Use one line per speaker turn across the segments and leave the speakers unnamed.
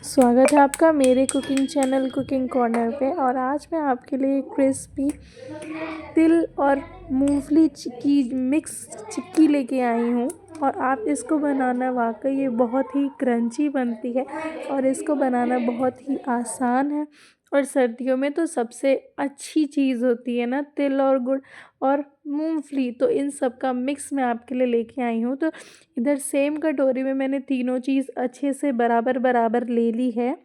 स्वागत है आपका मेरे कुकिंग चैनल कुकिंग कॉर्नर पे। और आज मैं आपके लिए क्रिस्पी तिल और मूंगफली की मिक्स चिक्की लेके आई हूँ। और आप इसको बनाना वाकई ये बहुत ही क्रंची बनती है और इसको बनाना बहुत ही आसान है। और सर्दियों में तो सबसे अच्छी चीज़ होती है ना तिल और गुड़ और मूंगफली, तो इन सब का मिक्स मैं आपके लिए लेके आई हूँ। तो इधर सेम कटोरी में मैंने तीनों चीज़ अच्छे से बराबर बराबर ले ली है।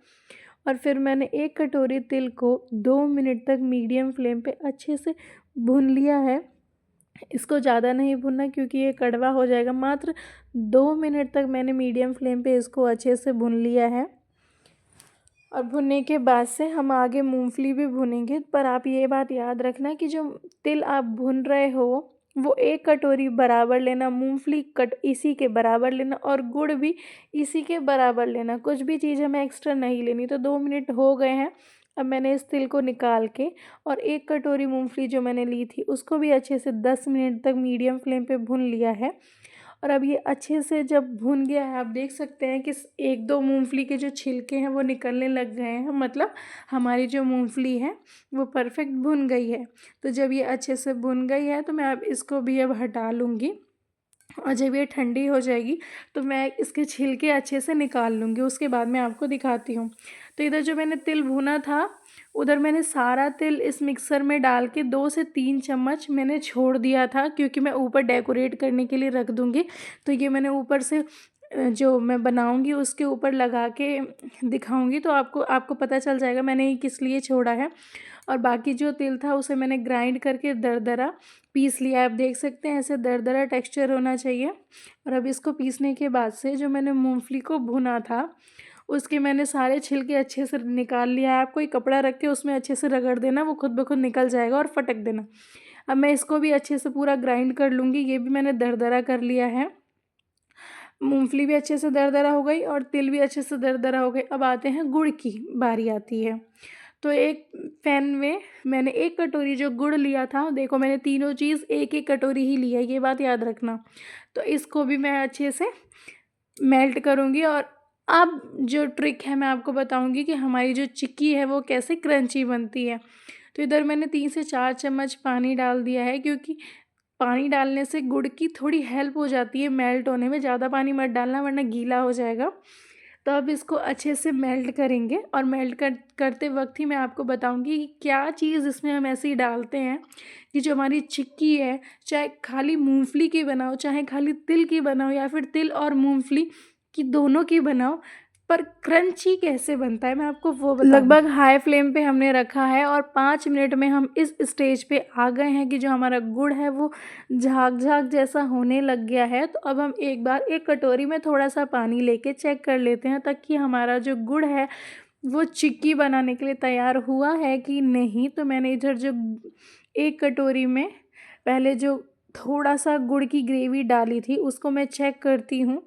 और फिर मैंने एक कटोरी तिल को 2 मिनट तक मीडियम फ्लेम पे अच्छे से भून लिया है। इसको ज़्यादा नहीं भूनना क्योंकि ये कड़वा हो जाएगा। मात्र 2 मिनट तक मैंने मीडियम फ्लेम पे इसको अच्छे से भून लिया है। और भुनने के बाद से हम आगे मूंगफली भी भुनेंगे। पर आप ये बात याद रखना कि जो तिल आप भून रहे हो वो 1 कटोरी बराबर लेना, मूंगफली कट इसी के बराबर लेना और गुड़ भी इसी के बराबर लेना। कुछ भी चीज़ हमें एक्स्ट्रा नहीं लेनी। तो 2 मिनट हो गए हैं। अब मैंने इस तिल को निकाल के और 1 कटोरी मूंगफली जो मैंने ली थी उसको भी अच्छे से 10 मिनट तक मीडियम फ्लेम पे भून लिया है। और अब ये अच्छे से जब भुन गया है, आप देख सकते हैं कि 1-2 मूंगफली के जो छिलके हैं वो निकलने लग गए हैं। मतलब हमारी जो मूंगफली है वो परफेक्ट भुन गई है। तो जब ये अच्छे से भुन गई है तो मैं अब इसको भी अब हटा लूँगी। और जब ये ठंडी हो जाएगी तो मैं इसके छिलके अच्छे से निकाल लूँगी। उसके बाद मैं आपको दिखाती हूँ। तो इधर जो मैंने तिल भुना था उधर मैंने सारा तिल इस मिक्सर में डाल के 2 से 3 चम्मच मैंने छोड़ दिया था, क्योंकि मैं ऊपर डेकोरेट करने के लिए रख दूँगी। तो ये मैंने ऊपर से जो मैं बनाऊँगी उसके ऊपर लगा के दिखाऊँगी, तो आपको आपको पता चल जाएगा मैंने ये किस लिए छोड़ा है। और बाकी जो तिल था उसे मैंने ग्राइंड करके दरदरा पीस लिया। आप देख सकते हैं ऐसे दरदरा टेक्सचर होना चाहिए। और अब इसको पीसने के बाद से जो मैंने मूंगफली को भुना था उसके मैंने सारे छिलके अच्छे से निकाल लिया है। आप कोई कपड़ा रख के उसमें अच्छे से रगड़ देना, वो खुद ब खुद निकल जाएगा और फटक देना। अब मैं इसको भी अच्छे से पूरा ग्राइंड कर लूँगी। ये भी मैंने दरदरा कर लिया है। मूंगफली भी अच्छे से दरदरा हो गई और तिल भी अच्छे से दरदरा हो गए। अब आते हैं गुड़ की बारी आती है। तो एक पैन में मैंने 1 कटोरी जो गुड़ लिया था, देखो मैंने तीनों चीज़ 1-1 कटोरी ही ली है, ये बात याद रखना। तो इसको भी मैं अच्छे से मेल्ट करूँगी। और अब जो ट्रिक है मैं आपको बताऊँगी कि हमारी जो चिक्की है वो कैसे क्रंची बनती है। तो इधर मैंने 3 से 4 चम्मच पानी डाल दिया है, क्योंकि पानी डालने से गुड़ की थोड़ी हेल्प हो जाती है मेल्ट होने में। ज़्यादा पानी मत डालना वरना गीला हो जाएगा। तो अब इसको अच्छे से मेल्ट करेंगे और मेल्ट करते वक्त ही मैं आपको बताऊंगी कि क्या चीज़ इसमें हम ऐसी डालते हैं कि जो हमारी चिक्की है, चाहे खाली मूंगफली की बनाओ चाहे खाली तिल की बनाओ या फिर तिल और मूंगफली की दोनों की बनाओ, पर क्रंची कैसे बनता है मैं आपको वो बताऊंगी। लगभग हाई फ्लेम पे हमने रखा है और 5 मिनट में हम इस स्टेज पे आ गए हैं कि जो हमारा गुड़ है वो झाग झाग जैसा होने लग गया है। तो अब हम एक बार एक कटोरी में थोड़ा सा पानी लेके चेक कर लेते हैं ताकि हमारा जो गुड़ है वो चिक्की बनाने के लिए तैयार हुआ है कि नहीं। तो मैंने इधर जो 1 कटोरी में पहले जो थोड़ा सा गुड़ की ग्रेवी डाली थी उसको मैं चेक करती हूँ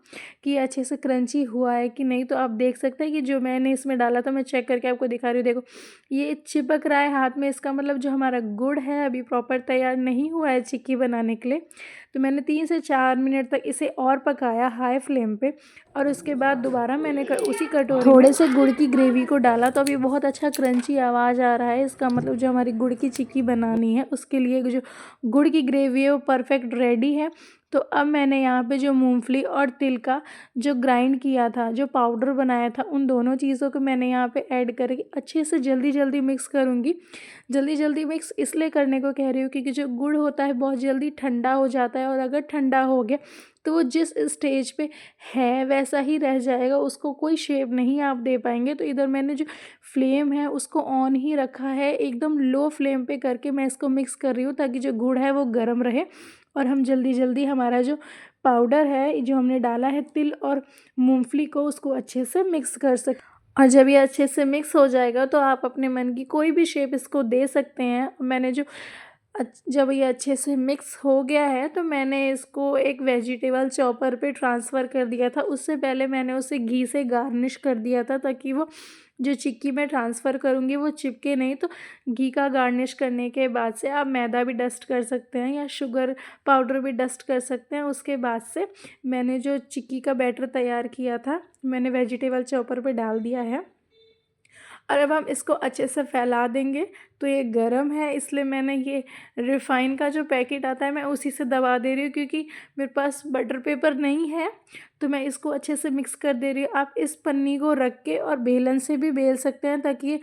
कि अच्छे से क्रंची हुआ है कि नहीं। तो आप देख सकते हैं कि जो मैंने इसमें डाला था मैं चेक करके आपको दिखा रही हूँ। देखो ये चिपक रहा है हाथ में, इसका मतलब जो हमारा गुड़ है अभी प्रॉपर तैयार नहीं हुआ है चिक्की बनाने के लिए। तो मैंने 3 से 4 मिनट तक इसे और पकाया हाई फ्लेम पे। और उसके बाद दोबारा मैंने उसी कटोरी थोड़े से गुड़ की ग्रेवी को डाला। तो अभी बहुत अच्छा क्रंची आवाज़ आ रहा है। इसका मतलब जो हमारी गुड़ की चिक्की बनानी है उसके लिए जो गुड़ की ग्रेवी है वो परफेक्ट रेडी है। तो अब मैंने यहाँ पे जो मूंगफली और तिल का जो ग्राइंड किया था, जो पाउडर बनाया था, उन दोनों चीज़ों को मैंने यहाँ पे ऐड करके अच्छे से जल्दी जल्दी मिक्स करूँगी। जल्दी जल्दी मिक्स इसलिए करने को कह रही हूँ क्योंकि जो गुड़ होता है बहुत जल्दी ठंडा हो जाता है और अगर ठंडा हो गया तो वो जिस स्टेज पे है वैसा ही रह जाएगा, उसको कोई शेप नहीं आप दे पाएंगे। तो इधर मैंने जो फ्लेम है उसको ऑन ही रखा है, एकदम लो फ्लेम पे करके मैं इसको मिक्स कर रही हूँ ताकि जो गुड़ है वो गर्म रहे और हम जल्दी जल्दी हमारा जो पाउडर है जो हमने डाला है तिल और मूंगफली को उसको अच्छे से मिक्स कर सकें। और जब ये अच्छे से मिक्स हो जाएगा तो आप अपने मन की कोई भी शेप इसको दे सकते हैं। मैंने जो जब ये अच्छे से मिक्स हो गया है तो मैंने इसको एक वेजिटेबल चॉपर पे ट्रांसफ़र कर दिया था। उससे पहले मैंने उसे घी से गार्निश कर दिया था ताकि वो जो चिक्की मैं ट्रांसफ़र करूँगी वो चिपके नहीं। तो घी का गार्निश करने के बाद से आप मैदा भी डस्ट कर सकते हैं या शुगर पाउडर भी डस्ट कर सकते हैं। उसके बाद से मैंने जो चिक्की का बैटर तैयार किया था मैंने वेजिटेबल चॉपर पे डाल दिया है और अब हम इसको अच्छे से फैला देंगे। तो ये गरम है इसलिए मैंने ये रिफ़ाइन का जो पैकेट आता है मैं उसी से दबा दे रही हूँ क्योंकि मेरे पास बटर पेपर नहीं है। तो मैं इसको अच्छे से मिक्स कर दे रही हूँ। आप इस पन्नी को रख के और बेलन से भी बेल सकते हैं ताकि ये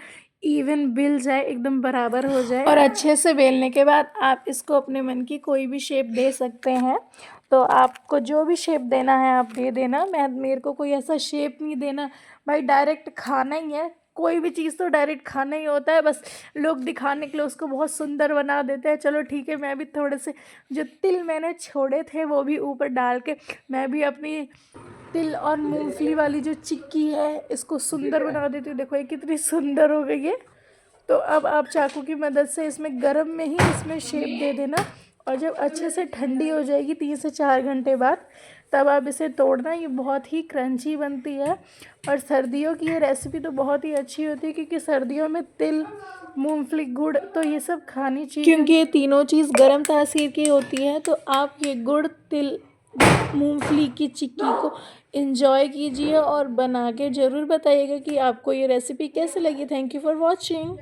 इवन बेल जाए, एकदम बराबर हो जाए। और अच्छे से बेलने के बाद आप इसको अपने मन की कोई भी शेप दे सकते हैं। तो आपको जो भी शेप देना है आप दे देना। मेरे को कोई ऐसा शेप नहीं देना भाई, डायरेक्ट खाना ही है। कोई भी चीज़ तो डायरेक्ट खाना ही होता है, बस लोग दिखाने के लिए उसको बहुत सुंदर बना देते हैं। चलो ठीक है, मैं भी थोड़े से जो तिल मैंने छोड़े थे वो भी ऊपर डाल के मैं भी अपनी तिल और मूंगफली वाली जो चिक्की है इसको सुंदर बना देती हूँ। देखो ये कितनी सुंदर हो गई है। तो अब आप चाकू की मदद से इसमें गरम में ही इसमें शेप दे देना और जब अच्छे से ठंडी हो जाएगी 3 से 4 घंटे बाद तब आप इसे तोड़ना। ये बहुत ही क्रंची बनती है और सर्दियों की ये रेसिपी तो बहुत ही अच्छी होती है क्योंकि सर्दियों में तिल, मूंगफली, गुड़ तो ये सब खानी चाहिए क्योंकि ये तीनों चीज़ गर्म तासीर की होती है। तो आप ये गुड़, तिल, मूंगफली की चिक्की को एंजॉय कीजिए और बना के ज़रूर बताइएगा कि आपको ये रेसिपी कैसे लगी। Thank you for watching.